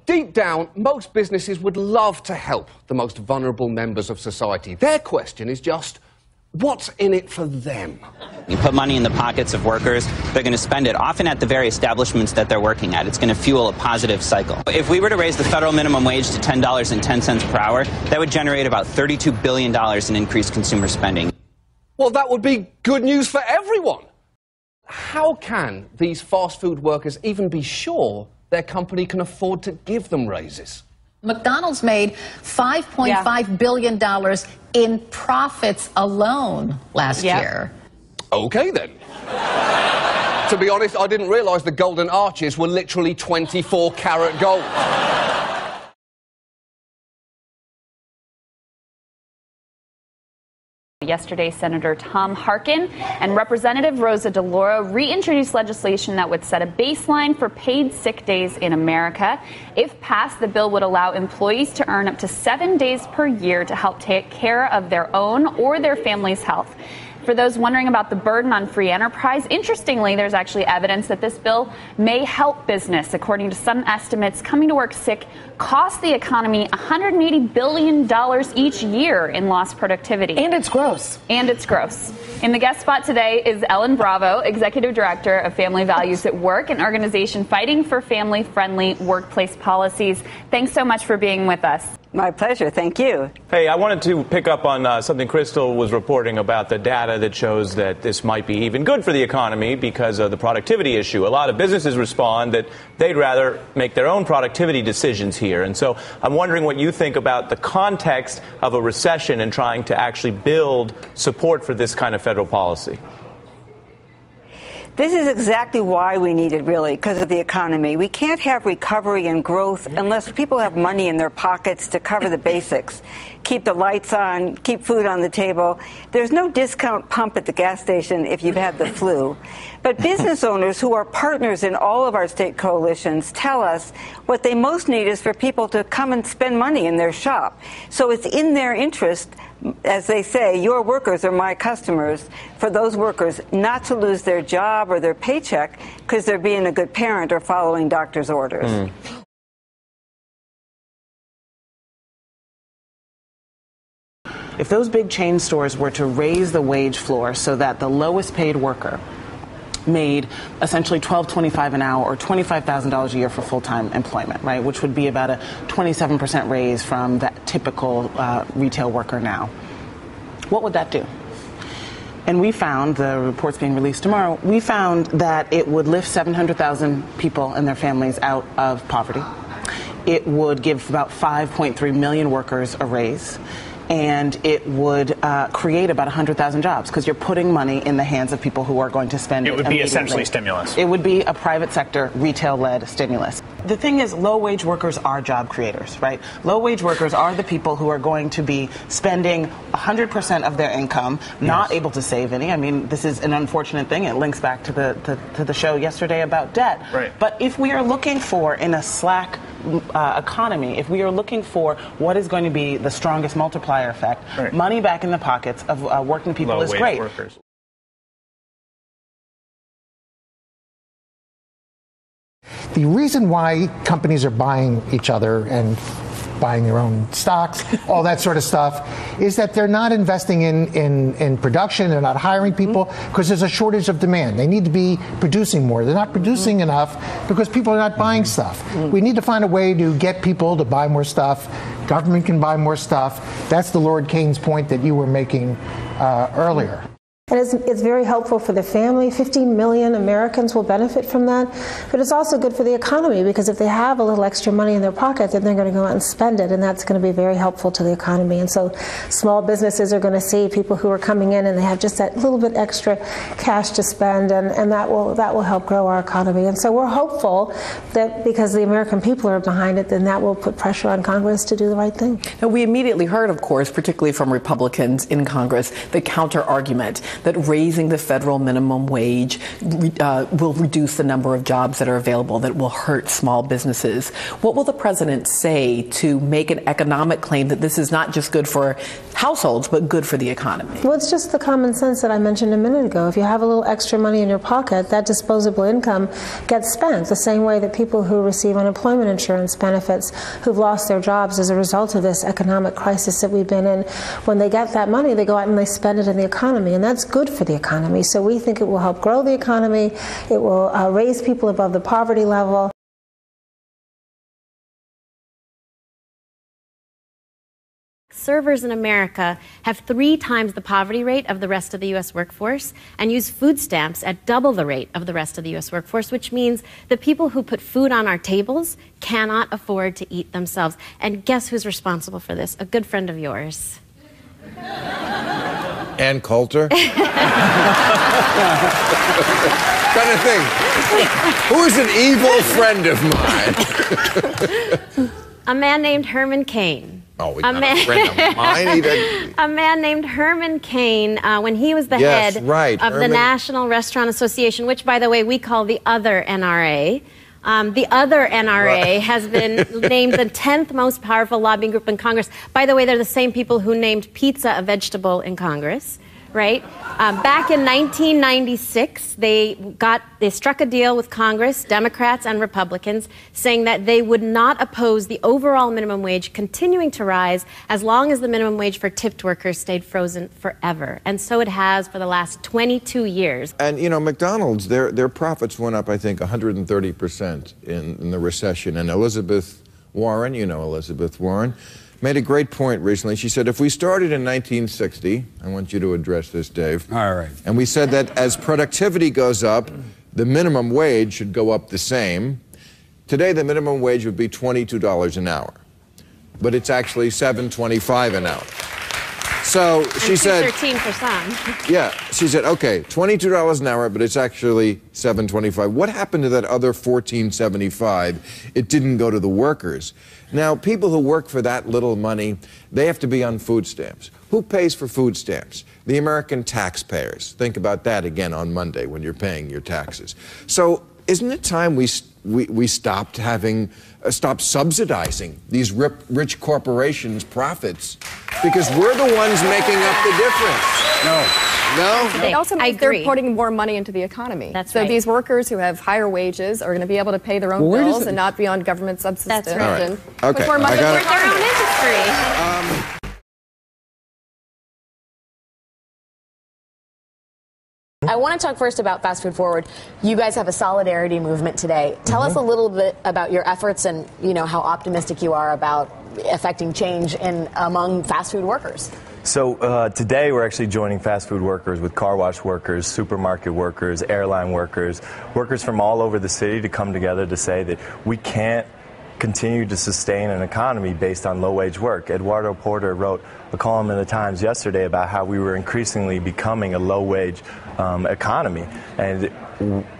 deep down, most businesses would love to help the most vulnerable members of society. Their question is just, what's in it for them? You put money in the pockets of workers, they're going to spend it, often at the very establishments that they're working at. It's going to fuel a positive cycle. If we were to raise the federal minimum wage to $10.10 per hour, that would generate about $32 billion in increased consumer spending. Well, that would be good news for everyone. How can these fast food workers even be sure their company can afford to give them raises? McDonald's made $5.5 billion in profits alone last year. Okay, then. To be honest, I didn't realize the golden arches were literally 24-karat gold. Yesterday, Senator Tom Harkin and Representative Rosa DeLauro reintroduced legislation that would set a baseline for paid sick days in America. If passed, the bill would allow employees to earn up to 7 days per year to help take care of their own or their family's health. For those wondering about the burden on free enterprise, interestingly, there's actually evidence that this bill may help business. According to some estimates, coming to work sick costs the economy $180 billion each year in lost productivity. And it's gross. And it's gross. In the guest spot today is Ellen Bravo, Executive Director of Family Values at Work, an organization fighting for family-friendly workplace policies. Thanks so much for being with us. My pleasure. Thank you. Hey, I wanted to pick up on something Crystal was reporting about the data that shows that this might be even good for the economy because of the productivity issue. A lot of businesses respond that they'd rather make their own productivity decisions here. And so I'm wondering what you think about the context of a recession and trying to actually build support for this kind of federal policy. This is exactly why we need it, really, because of the economy. We can't have recovery and growth unless people have money in their pockets to cover the basics, keep the lights on, keep food on the table. There's no discount pump at the gas station if you've had the flu. But business owners who are partners in all of our state coalitions tell us what they most need is for people to come and spend money in their shop. So it's in their interest, as they say, your workers are my customers, for those workers not to lose their job or their paycheck because they're being a good parent or following doctor's orders. If those big chain stores were to raise the wage floor so that the lowest paid worker made essentially $12.25 an hour or $25,000 a year for full-time employment, right, which would be about a 27% raise from that typical retail worker now, what would that do? And we found, the report's being released tomorrow, we found that it would lift 700,000 people and their families out of poverty. It would give about 5.3 million workers a raise. And it would create about 100,000 jobs because you're putting money in the hands of people who are going to spend it. It would be essentially stimulus. It would be a private sector, retail-led stimulus. The thing is, low-wage workers are job creators, right? Low-wage workers are the people who are going to be spending 100% of their income, not able to save any. I mean, this is an unfortunate thing. It links back to the show yesterday about debt. Right. But if we are looking for, in a slack economy, if we are looking for what is going to be the strongest multiplier effect, money back in the pockets of working people is great. Workers. The reason why companies are buying each other and buying their own stocks, all that sort of stuff, is that they're not investing in production, they're not hiring people because there's a shortage of demand. They need to be producing more. They're not producing enough because people are not buying stuff. We need to find a way to get people to buy more stuff. Government can buy more stuff. That's the Lord Keynes point that you were making earlier. And it's very helpful for the family. 15 million Americans will benefit from that. But it's also good for the economy because if they have a little extra money in their pocket, then they're going to go out and spend it, and that's going to be very helpful to the economy. And so small businesses are going to see people who are coming in and they have just that little bit extra cash to spend, and that will help grow our economy. And so we're hopeful that because the American people are behind it, then that will put pressure on Congress to do the right thing. Now, we immediately heard, of course, particularly from Republicans in Congress, the counter argument that raising the federal minimum wage will reduce the number of jobs that are available, that will hurt small businesses. What will the president say to make an economic claim that this is not just good for households, but good for the economy? Well, it's just the common sense that I mentioned a minute ago. If you have a little extra money in your pocket, that disposable income gets spent the same way that people who receive unemployment insurance benefits who've lost their jobs as a result of this economic crisis that we've been in, when they get that money, they go out and they spend it in the economy, and that's good for the economy. So we think it will help grow the economy, it will raise people above the poverty level. Servers in America have 3 times the poverty rate of the rest of the U.S. workforce and use food stamps at double the rate of the rest of the U.S. workforce, which means the people who put food on our tables cannot afford to eat themselves. And guess who's responsible for this? A good friend of yours. Ann Coulter? Trying to think. Who is an evil friend of mine? A man named Herman Cain. Oh, a friend of mine. A man named Herman Cain, when he was the head of the National Restaurant Association, which, by the way, we call the other NRA. The other NRA has been named the 10th most powerful lobbying group in Congress. By the way, they're the same people who named pizza a vegetable in Congress, right? Back in 1996, they struck a deal with Congress, Democrats and Republicans, saying that they would not oppose the overall minimum wage continuing to rise as long as the minimum wage for tipped workers stayed frozen forever. And so it has for the last 22 years. And, you know, McDonald's, their profits went up, I think, 130% in the recession. And Elizabeth Warren, you know Elizabeth Warren, made a great point recently. She said, if we started in 1960, I want you to address this, Dave. All right. And we said that as productivity goes up, the minimum wage should go up the same. Today, the minimum wage would be $22 an hour. But it's actually $7.25 an hour. So she said... 13%. Yeah, she said, okay, $22 an hour, but it's actually $7.25. What happened to that other $14.75? It didn't go to the workers. Now, people who work for that little money, they have to be on food stamps. Who pays for food stamps? The American taxpayers. Think about that again on Monday when you're paying your taxes. So isn't it time we stopped subsidizing these rich corporations' profits? Because we're the ones making up the difference. No. They also mean they're putting more money into the economy. That's so right. these workers who have higher wages are going to be able to pay their own bills and not be on government subsistence. That's right. And okay. put more money toward their own industry. I want to talk first about Fast Food Forward. You guys have a solidarity movement today. Tell us a little bit about your efforts and, you know, how optimistic you are about affecting change among fast food workers. So today we're actually joining fast food workers with car wash workers, supermarket workers, airline workers, workers from all over the city to come together to say that we can't continue to sustain an economy based on low-wage work. Eduardo Porter wrote a column in the Times yesterday about how we were increasingly becoming a low-wage economy. And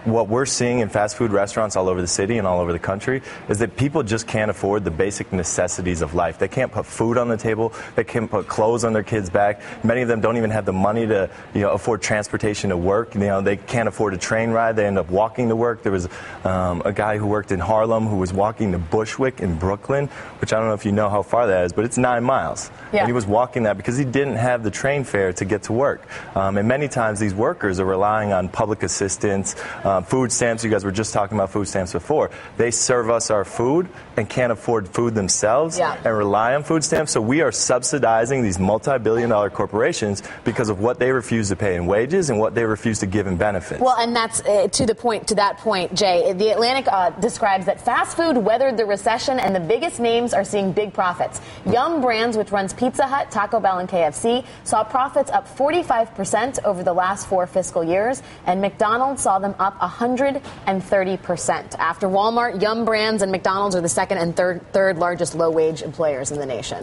what we're seeing in fast food restaurants all over the city and all over the country is that people just can't afford the basic necessities of life. They can't put food on the table. They can't put clothes on their kids' back. Many of them don't even have the money to, afford transportation to work. They can't afford a train ride. They end up walking to work. There was a guy who worked in Harlem who was walking to Bushwick in Brooklyn, which I don't know if you know how far that is, but it's 9 miles. Yeah. And he was walking that because he didn't have the train fare to get to work. And many times these workers are relying on public assistance, food stamps. You guys were just talking about food stamps before. They serve us our food and can't afford food themselves and rely on food stamps. So we are subsidizing these multi-billion-dollar corporations because of what they refuse to pay in wages and what they refuse to give in benefits. Well, and that's to that point, Jay. The Atlantic describes that fast food weathered the recession and the biggest names are seeing big profits. Yum Brands, which runs Pizza Hut, Taco Bell, and KFC, saw profits up 45% over the last 4 fiscal years, and McDonald's saw them up 130%. After Walmart, Yum Brands and McDonald's are the second and third largest low-wage employers in the nation.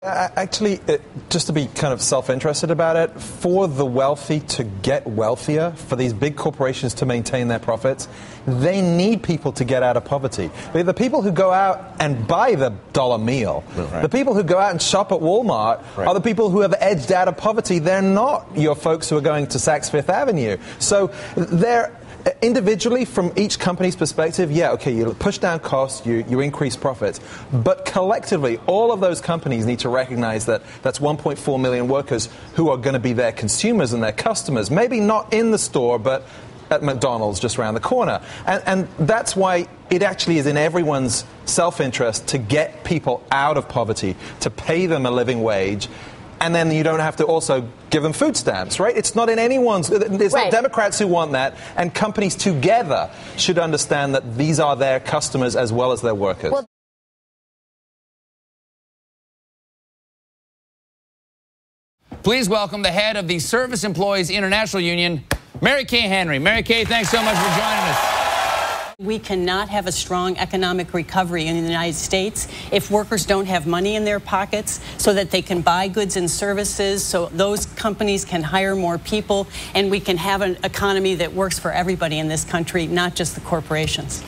Actually, just to be kind of self-interested about it, for the wealthy to get wealthier, for these big corporations to maintain their profits, they need people to get out of poverty. The people who go out and buy the dollar meal, the people who go out and shop at Walmart are the people who have edged out of poverty. They're not your folks who are going to Saks Fifth Avenue. So they're individually, from each company's perspective, yeah, okay, you push down costs, you increase profits. But collectively, all of those companies need to recognize that that's 1.4 million workers who are going to be their consumers and their customers. Maybe not in the store, but at McDonald's just around the corner. And that's why it actually is in everyone's self-interest to get people out of poverty, to pay them a living wage. And then you don't have to also give them food stamps, right? It's not in anyone's... There's not Democrats who want that, and companies together should understand that these are their customers as well as their workers. Well, please welcome the head of the Service Employees International Union, Mary Kay Henry. Mary Kay, thanks so much for joining us. We cannot have a strong economic recovery in the United States if workers don't have money in their pockets so that they can buy goods and services, so those companies can hire more people, and we can have an economy that works for everybody in this country, not just the corporations.